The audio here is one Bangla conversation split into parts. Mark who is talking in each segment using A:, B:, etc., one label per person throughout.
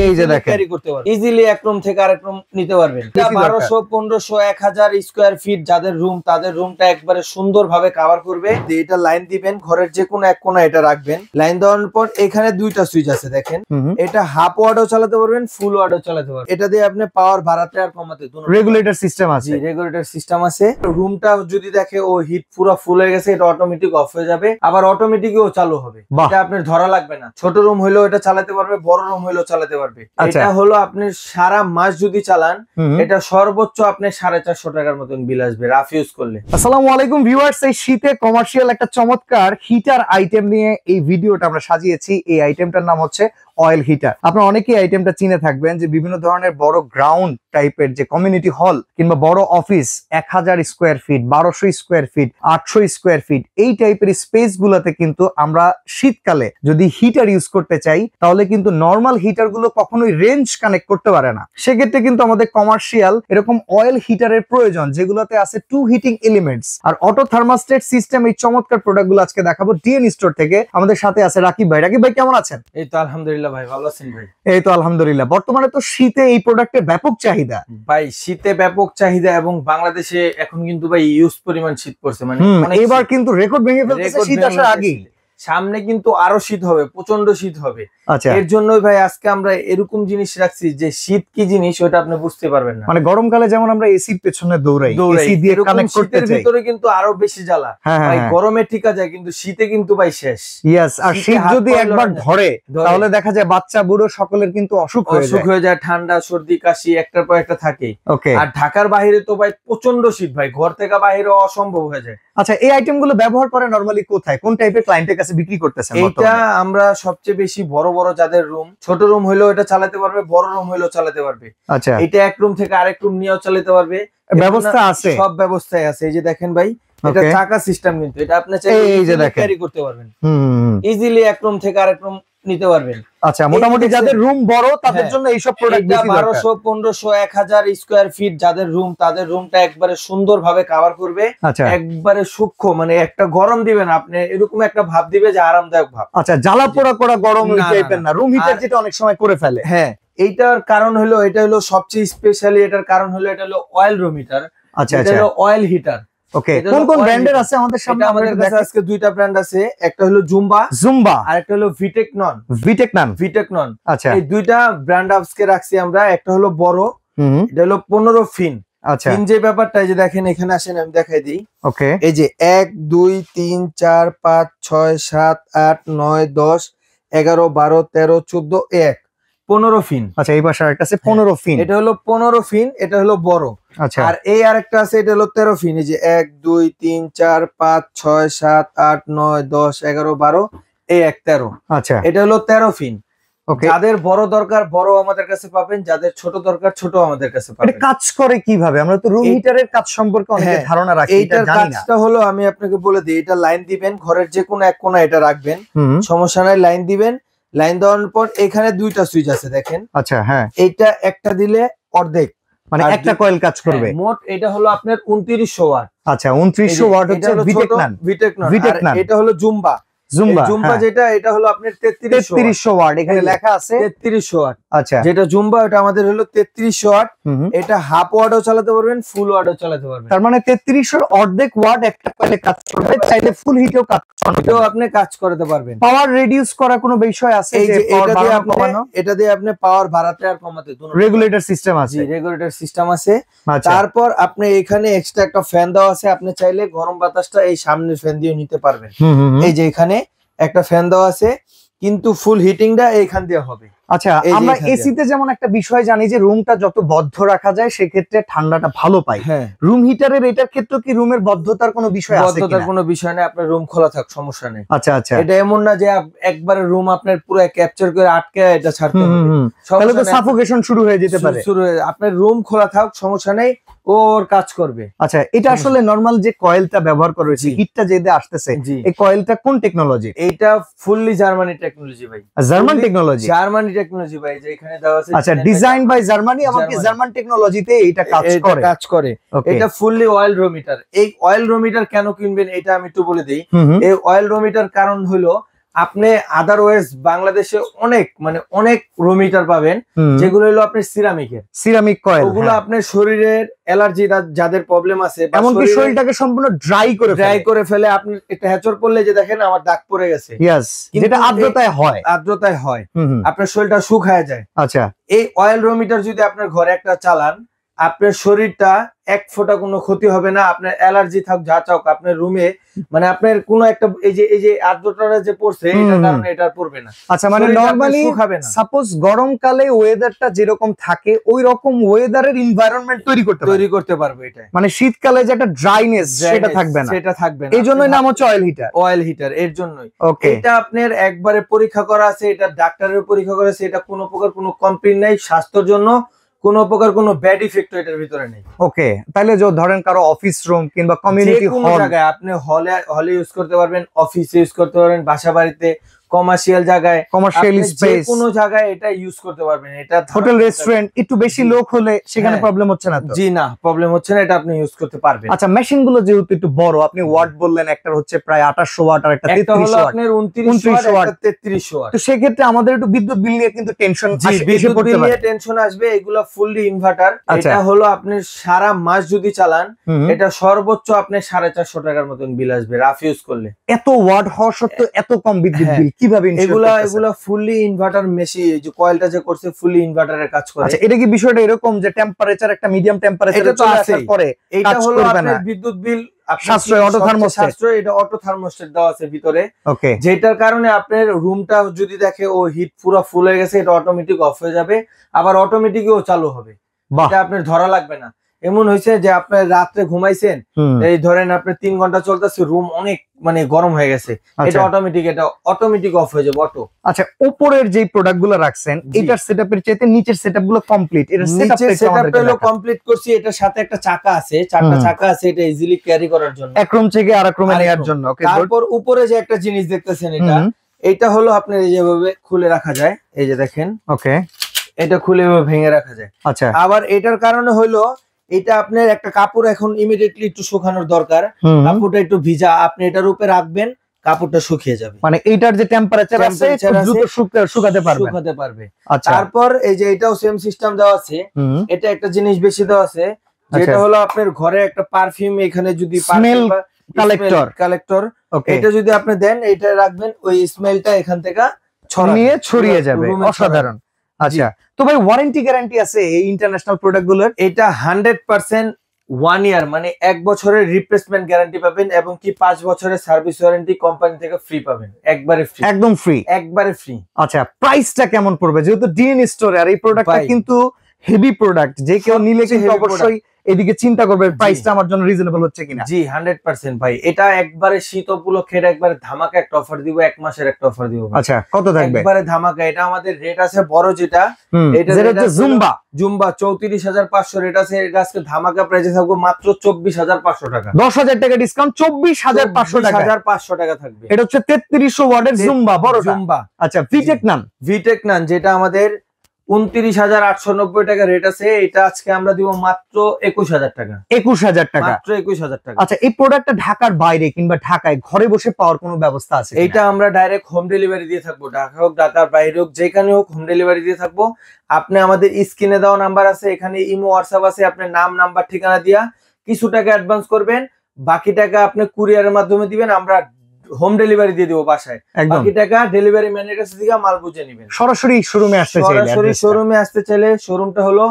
A: এই যে দেখেন
B: ক্যারি করতে পারবেন ইজিলি এক রুম থেকে আরেক রুম নিতে পারবেন। 1200 1500 1000 স্কয়ার ফিট যাদের রুম তাদের রুমটা একবারে সুন্দরভাবে কভার করবে। এটা লাইন দিবেন, ঘরের যে কোনো এক কোণা এটা রাখবেন। লাইন দেওয়ার পর এখানে দুইটা সুইচ আছে দেখেন, এটা হাফ ওয়াটও চালাতে পারবেন, ফুল ওয়াটও চালাতে পারবেন। এটা দিয়ে আপনি পাওয়ার বাড়াতে আর কমাতে
A: রেগুলেটর সিস্টেম আছে।
B: রেগুলেটর সিস্টেম আছে। রুমটা যদি দেখে ও হিট পুরো ফুল হয়ে গেছে, এটা অটোমেটিক অফ হয়ে যাবে, আবার অটোমেটিকও চালু হবে। এটা আপনার ধরা লাগবে না। ছোট রুম হইলেও এটা চালাতে পারবে, বড় রুম হইলেও চালাতে পারবে। এটা হলো আপনি সারা মাস যদি চালান এটা সর্বোচ্চ আপনি 450 টাকার মতন বিল আসবে রাফ ইউজ করলে।
A: আসসালামু আলাইকুম ভিউয়ার্স, এই শীতে কমার্শিয়াল একটা চমৎকার হিটার আইটেম নিয়ে এই ভিডিওটা আমরা সাজিয়েছি। এই আইটেমটার নাম হচ্ছে অয়েল হিটার। আপনারা অনেকেই আইটেমটা চিনে থাকবেন যে বিভিন্ন ধরনের বড় গ্রাউন্ড টাইপের যে কমিউনিটি হল কিংবা বড় office 1000 square feet, 1200 square feet, 800 square feet এই টাইপের স্পেস গুলাতে কিন্তু আমরা শীতকালে যদি হিটার ইউজ করতে চাই তাহলে কিন্তু নর্মাল হিটার গুলো কখনোই রেঞ্জ কানেক্ট করতে পারে না। সেক্ষেত্রে কিন্তু আমাদের কমার্শিয়াল এরকম অয়েল হিটারের প্রয়োজন যেগুলোতে আছে 2 হিটিং এলিমেন্টস আর অটো থার্মোস্টেট সিস্টেম। এই চমৎকার প্রোডাক্ট গুলো আজকে দেখাবো ডিএন স্টোর থেকে। আমাদের সাথে আছে রাকিব ভাই। রাকিব ভাই কেমন আছেন?
B: এই তো আলহামদুলিল্লাহ ভাই, ভালো আছেন ভাই?
A: এই তো আলহামদুলিল্লাহ। বর্তমানে তো শীতে এই প্রোডাক্টের ব্যাপক চাহিদা
B: ভাই, শীতে ব্যাপক চাহিদা এবং বাংলাদেশে এখন কিন্তু ভাই ইউজ পরিমাণ শীত পড়ছে, মানে
A: এবার কিন্তু রেকর্ড ভেঙে ফেলতেছে শীত আসার আগে।
B: সামনে কিন্তু আরো শীত হবে, প্রচন্ড শীত হবে।
A: আচ্ছা,
B: এর জন্যই ভাই আজকে আমরা এরকম জিনিস রাখছি যে শীত কি জিনিস ওটা আপনি বুঝতে পারবেন না।
A: মানে গরমকালে যেমন আমরা এসির পেছনে দৌড়াই, এসি দিয়ে কানেক্ট করতে চাই,
B: শীতের ভিতরে কিন্তু আরো বেশি জ্বালা ভাই। গরমে ঠিক আছে কিন্তু শীতে কিন্তু ভাই শেষ।
A: ইয়েস, আর শীত যদি একবার ধরে তাহলে দেখা যায় বাচ্চা বুড়ো সকলের কিন্তু অসুখ হয়ে যায়,
B: ঠান্ডা সর্দি কাশি একটার পর একটা থাকে।
A: ওকে,
B: আর ঢাকার বাইরে তো ভাই প্রচন্ড শীত ভাই, ঘর থেকে বাইরে অসম্ভব হয়ে যায়।
A: আচ্ছা, এই আইটেম গুলো ব্যবহার করে নরমালি কোথায়, কোন টাইপের ক্লায়েন্টের কাছে বিক্রি করতেছেন?
B: এটা আমরা সবচেয়ে বেশি বড় বড় যাদের রুম, ছোট রুম হইলেও এটা চালাতে পারবে, বড় রুম হইলেও চালাতে পারবে।
A: আচ্ছা,
B: এটা এক রুম থেকে আরেক রুম নিয়েও চালাতে পারবে,
A: ব্যবস্থা আছে,
B: সব ব্যবস্থাই আছে। এই যে দেখেন ভাই, এটা চাকা সিস্টেম, কিন্তু এটা আপনি চাইলে ক্যারি করতে পারবেন ইজিলি, এক রুম থেকে আরেক রুম নিতে পারবেন।
A: আচ্ছা, মোটামুটি যাদের রুম বড় তাদের জন্য এইসব প্রোডাক্ট বেশি দরকার।
B: 1200 1500 1000 স্কয়ার ফিট যাদের রুম তাদের রুমটা একবারে সুন্দরভাবে কভার করবে। একবারে সূক্ষ্ম, মানে একটা গরম দিবেন আপনি, এরকম একটা ভাব দিবে যে আরামদায়ক ভাব।
A: আচ্ছা, জ্বালা পোড়া করা গরম টাইপের না, রুম হিটার যেটা অনেক সময় করে ফেলে।
B: হ্যাঁ, এইটার কারণ হলো, এটা হলো সবচেয়ে স্পেশালি এটার কারণ হলো এটা হলো অয়েল রুম হিটার।
A: আচ্ছা,
B: এটা হলো অয়েল হিটার।
A: ওকে, কোন কোন ব্র্যান্ডের আছে আমাদের সামনে?
B: আমাদের কাছে আজকে দুইটা ব্র্যান্ড আছে, একটা হলো জুম্বা আর একটা হলো ভিটেক নন।
A: আচ্ছা,
B: এই দুইটা ব্র্যান্ড আজকে রাখছি আমরা। একটা হলো বড়, এটা হলো 15 ফিন।
A: আচ্ছা,
B: ফিন যে ব্যাপারটা, এই যে দেখেন এখানে আসেন আমি দেখাই দিই।
A: ওকে,
B: এই যে 1 2 3 4 5 6 7 8 9 10 11 12 13 14 15 ফিন।
A: আচ্ছা, এই পাশে আরেকটা আছে 15 ফিন,
B: এটা হলো 15 ফিন, এটা হলো বড়।
A: আচ্ছা,
B: আর এই আরেকটা আছে, এটা হলো 13 ফিন। এই যে 1 2 3 4 5 6 7 8 9 10 11 12 13।
A: আচ্ছা,
B: এটা হলো 13 ফিন।
A: ওকে,
B: যাদের বড় দরকার বড় আমাদের কাছে পাবেন, যাদের ছোট দরকার ছোট আমাদের কাছে পাবেন।
A: এটা কাজ করে কিভাবে? আমরা তো রুম হিটারের কাজ সম্পর্কে অনেক ধারণা রাখি,
B: এটা জানি না। কাজটা হলো আমি আপনাকে বলে দিই, এটা লাইন দিবেন, ঘরের যে কোনো এক কোণা এটা রাখবেন, সমস্যা নাই। লাইন দিবেন, লাইন দেওয়ার পর এখানে দুইটা সুইচ আছে দেখেন।
A: আচ্ছা, হ্যাঁ,
B: এইটা একটা দিলে অর্ধেক,
A: মানে একটা কয়েল কাজ করবে।
B: মোট এটা হলো আপনার 2900 ওয়াট।
A: আচ্ছা, 2900 ওয়াট হচ্ছে ভিটেক নন।
B: এটা হলো জুম্বা যেটা, এটা হলো আপনার 3300
A: ওয়াট। এখানে লেখা আছে
B: 3300 ওয়াট।
A: আচ্ছা,
B: যেটা জুম্বা ওটা আমাদের হলো 3300 ওয়াট। এটা হাফ ওয়াটও চালাতে পারবেন, ফুল ওয়াটও চালাতে পারবেন।
A: তার মানে 3300 অর্ধেক ওয়াট একটা কয়েলে কাজ করবে, চাইলে ফুল হিটেও কাজ করতে
B: আপনি কাজ করতে পারবেন।
A: পাওয়ার রিডিউস করা কোনো বিষয় আছে?
B: এই যে এটা দিয়ে আপনি পাওয়ার বাড়াতে আর কমাতে
A: রেগুলেটর সিস্টেম আছে।
B: রেগুলেটর সিস্টেম আছে। তারপর আপনি এখানে এক্সট্রা একটা ফ্যান দেওয়া আছে, আপনি চাইলে গরম বাতাসটা এই সামনের ফ্যান দিয়ে নিতে পারবেন। এই যে এখানে একটা ফ্যান দেওয়া আছে, কিন্তু ফুল হিটিংটা এইখান দিয়ে হবে।
A: আচ্ছা, আমরা এসিতে যেমন একটা বিষয় জানি যে রুমটা যত বদ্ধ রাখা যায় সেক্ষেত্রে ঠান্ডাটা ভালো পাই। রুম হিটারের এটার ক্ষেত্রে কি রুমের বদ্ধতার কোনো বিষয় আছে?
B: বদ্ধতার কোনো বিষয় নেই, আপনার রুম খোলা থাক, সমস্যা নেই।
A: আচ্ছা আচ্ছা,
B: এটা এমন না যে একবারে রুম আপনার পুরো ক্যাপচার করে আটকে এটা ছাড়তে হবে,
A: তাহলে তো সাফোকেশন শুরু হয়ে যেতে পারে।
B: আপনার রুম খোলা থাক, সমস্যা নেই, ওর কাজ করবে।
A: আচ্ছা, এটা আসলে নরমাল যে কয়েলটা ব্যবহার করা হয়েছে, হিটটা যেটা আসতেছে, এই কয়েলটা কোন টেকনোলজি?
B: এইটা ফুললি জার্মানি টেকনোলজি ভাই।
A: জার্মান টেকনোলজি
B: ভাই, যে এখানে দেওয়া আছে।
A: আচ্ছা, ডিজাইন বাই জার্মানি, আমাকে জার্মান টেকনোলজিতে এটা কাজ করে।
B: এটা ফুললি অয়েল রোমিটার। এই অয়েল রোমিটার কেন কিনবেন এটা আমি একটু বলে দিই। এই অয়েল রোমিটার কারণ হলো আপনি আদারওয়াইজ বাংলাদেশে অনেক রুম হিটার পাবেন যেগুলো হলো আপনার সিরামিক কয়েল, ওগুলো আপনার শরীরের অ্যালার্জি যাদের প্রবলেম আছে,
A: এমনকি শরীরটাকে সম্পূর্ণ ড্রাই
B: করে ফেলে। আপনি একটা হ্যাচর পড়লে যে দেখেন আমার দাগ পড়ে গেছে,
A: যেটা আর্দ্রতায় হয়
B: আপনার শরীরটা শুকায় যায়।
A: আচ্ছা,
B: এই অয়েল রুম হিটার যদি আপনার ঘরে একটা চালান, আপনার শরীরটা এক ফোঁটা কোনো ক্ষতি হবে না। আপনার অ্যালার্জি থাক যা চাক, আপনার রুমে মানে আপনার কোনো একটা এই যে আর্দ্রতাটা যে পড়ছে এটার কারণে এটা পড়বে না।
A: আচ্ছা, মানে নরমালি সাপোজ গরমকালে ওয়েদারটা যেরকম থাকে ওই রকম ওয়েদারের এনভায়রনমেন্ট তৈরি করতে পারবে এটা। মানে শীতকালে যে একটা ড্রাইনেস সেটা থাকবে না। এই জন্যই নাম হচ্ছে
B: অয়েল হিটার এর জন্যই। এটা আপনার একবারে পরীক্ষা করা আছে, এটা ডাক্তারের পরীক্ষা করা আছে, এটা কোনো প্রকার কোনো কমপ্লেইন নাই, স্বাস্থ্যের জন্য কোনো প্রকার কোনো ব্যাড ইফেক্ট এটার ভিতরে নেই।
A: ওকে, তাহলে যে ধরেন কারো অফিস রুম কিংবা কমিউনিটি হল,
B: জায়গায় আপনি হলে ইউজ করতে পারবেন, অফিসে ইউজ করতে পারবেন, বাসা বাড়িতে, কমার্শিয়াল জায়গায়,
A: কমার্শিয়াল স্পেস,
B: কোনো জায়গায় এটা ইউজ করতে পারবেন। এটা
A: হোটেল রেস্টুরেন্ট একটু বেশি লোক হলে সেখানে প্রবলেম হচ্ছে না তো?
B: জি না, প্রবলেম হচ্ছে না, এটা আপনি ইউজ করতে পারবেন।
A: আচ্ছা, মেশিন গুলো যেহেতু একটু বড়, আপনি ওয়াট বললেন, একটা হচ্ছে প্রায় 2800 ওয়াট আর একটা 3300 ওয়াট,
B: আপনার 2900 ওয়াট, 3300 ওয়াট।
A: তো সেই ক্ষেত্রে আমাদের একটু বিদ্যুৎ বিল নিয়ে কিন্তু টেনশন
B: আসবে। এগুলো ফুললি ইনভার্টার। এটা হলো আপনি সারা মাস যদি চালান, এটা সর্বোচ্চ আপনার 450 টাকার মতন বিল আসবে রাফ ইউজ করলে।
A: এত ওয়াট হওয়া সত্ত্বেও এত কম বিদ্যুৎ বিল কিভাবে?
B: এগুলা ফুললি ইনভার্টার মেশিন, যে কয়েলটা যে করছে ফুললি ইনভার্টারের কাজ করে।
A: আচ্ছা, এটা কি বিষয়টা এরকম যে টেম্পারেচার একটা মিডিয়াম টেম্পারেচারে চলে আসার পরে
B: এটা হলো আপনার বিদ্যুৎ বিল
A: সাশ্রয়, অটো থার্মোস্ট্যাট,
B: এটা অটো থার্মোস্ট্যাট দেওয়া আছে ভিতরে। ওকে, যেটার কারণে আপনার রুমটা যদি দেখে ও হিট পুরো ফুল হয়ে গেছে, এটা অটোমেটিক অফ হয়ে যাবে, আবার অটোমেটিকও চালু হবে। এটা আপনার ধরা লাগবে না। এমন হয়েছে যে আপনার রাত্রে ঘুমাইছেন, এই ধরেন আপনার 3 ঘন্টা চলতেছে, রুম অনেক মানে গরম হয়ে গেছে, এটা অটোমেটিক অফ হয়ে যাবে অটো।
A: আচ্ছা, উপরের যে প্রোডাক্টগুলো রাখছেন এটার সেটআপের চাইতে নিচের সেটআপগুলো কমপ্লিট। এর
B: সেটআপটা হলো কমপ্লিট করছি। এটার সাথে একটা চাকা আছে, চারটা চাকা আছে, এটা ইজিলি ক্যারি করার জন্য,
A: এক রুম থেকে আরেক রুমে নেওয়ার জন্য। ওকে,
B: তারপর উপরে যে একটা জিনিস দেখতেছেন, এটা হলো আপনার এই যেভাবে খুলে রাখা যায়, এই যে দেখেন। ওকে, এটা খুলে ভেঙে রাখা যায়। আচ্ছা, আবার এটার কারণে হলো এটা আপনার একটা কাপড় এখন ইমিডিয়েটলি একটু শুকানোর দরকার, কাপড়টা একটু ভিজা, আপনি এটার উপরে রাখবেন, কাপড়টা শুকিয়ে যাবে।
A: মানে এইটার যে টেম্পারেচার আছে দ্রুত শুকাতে পারবে। আচ্ছা,
B: তারপর এই যে এটাও সেম সিস্টেম দেওয়া আছে। এটা একটা জিনিস বেশি দেওয়া আছে, যেটা হলো আপনার ঘরে একটা পারফিউম, এখানে যদি
A: স্মেল কালেক্টর,
B: এটা যদি আপনি দেন, এটা রাখবেন, ওই স্মেলটা এখান থেকে
A: ছড়িয়ে যাবে। অসাধারণ। আচ্ছা, তো ভাই ওয়ারেন্টি গ্যারান্টি আছে এই ইন্টারন্যাশনাল প্রোডাক্টগুলোর?
B: এটা 100% 1 ইয়ার, মানে 1 বছরের রিপ্লেসমেন্ট গ্যারান্টি পাবেন, এবং কি 5 বছরের সার্ভিস ওয়ারেন্টি কোম্পানি থেকে ফ্রি পাবেন, একবারে ফ্রি,
A: একদম ফ্রি,
B: একবারে ফ্রি।
A: আচ্ছা, প্রাইসটা কেমন পড়বে? যেহেতু ডিএন স্টোরে, আর এই প্রোডাক্টটা কিন্তু হেভি প্রোডাক্ট, যে কেউ নিলে কিন্তু অবশ্যই এদিকে চিন্তা করবে প্রাইসটা আমার জন্য রিজনেবল হচ্ছে কিনা।
B: জি 100% ভাই, এটা একবারে শীত উপলক্ষে একবারে ধামাকা একটা অফার দিব, 1 মাসের একটা অফার দিব।
A: আচ্ছা, কত থাকবে?
B: একবারে ধামাকা। এটা আমাদের রেট আছে বড় যেটা,
A: এটা হচ্ছে জুম্বা
B: 34,500 রেট আছে। এটা আজকে ধামাকা প্রাইসে থাকবে মাত্র 24,500 টাকা,
A: 10,000 টাকা ডিসকাউন্ট, 24,500
B: টাকা থাকবে।
A: এটা হচ্ছে 3300 ওয়াটের জুম্বা, বড় জুম্বা। আচ্ছা, ভিটেক নান যেটা আমাদের 29,890 টাকা রেট আছে, এটা আজকে আমরা দিব মাত্র 21,000 টাকা। 21,000 টাকা, মাত্র 21,000 টাকা। আচ্ছা, এই প্রোডাক্টটা ঢাকার বাইরে কিংবা ঢাকায় ঘরে বসে পাওয়ার কোনো ব্যবস্থা আছে?
B: এটা আমরা ডাইরেক্ট হোম ডেলিভারি দিয়ে থাকবো, ঢাকা হোক ঢাকার বাইরে হোক, যেখানে হোক হোম ডেলিভারি দিয়ে থাকবো। আপনি আমাদের স্ক্রিনে দেওয়া নাম্বার আছে, এখানে ইমো হোয়াটসঅ্যাপ আছে, আপনার নাম নাম্বার ঠিকানা দিয়া কিছু টাকা অ্যাডভান্স করবেন, বাকি টাকা আপনি কুরিয়ারের মাধ্যমে দিবেন, আমরা হোম ডেলিভারি দিয়ে দিব বাসায়। বাকি টাকা ডেলিভারি ম্যানের কাছে থেকে মাল বুঝে নেবেন।
A: সরাসরি শোরুমে
B: আসতে চাইলে শোরুমটা হলো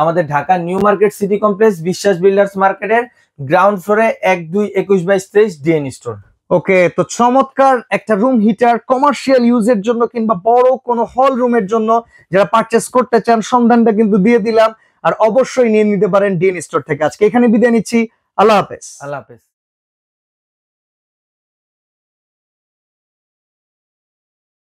B: আমাদের Dhaka new market city complex, বিশ্বাস বিল্ডার্স মার্কেটের গ্রাউন্ড ফ্লোরে 1221/23 ডিএন স্টোর।
A: ওকে, তো চমৎকার একটা রুম হিটার কমার্শিয়াল ইউজের জন্য কিংবা বড় কোনো হল রুমের জন্য যারা পারচেস করতে চান, সন্ধানটা কিন্তু দিয়ে দিলাম, আর অবশ্যই নিয়ে নিতে পারেন ডিএন স্টোর থেকে। আজকে এখানে বিদায় নিচ্ছি, আল্লাহ হাফেজ।
B: আল্লাহ হাফেজ।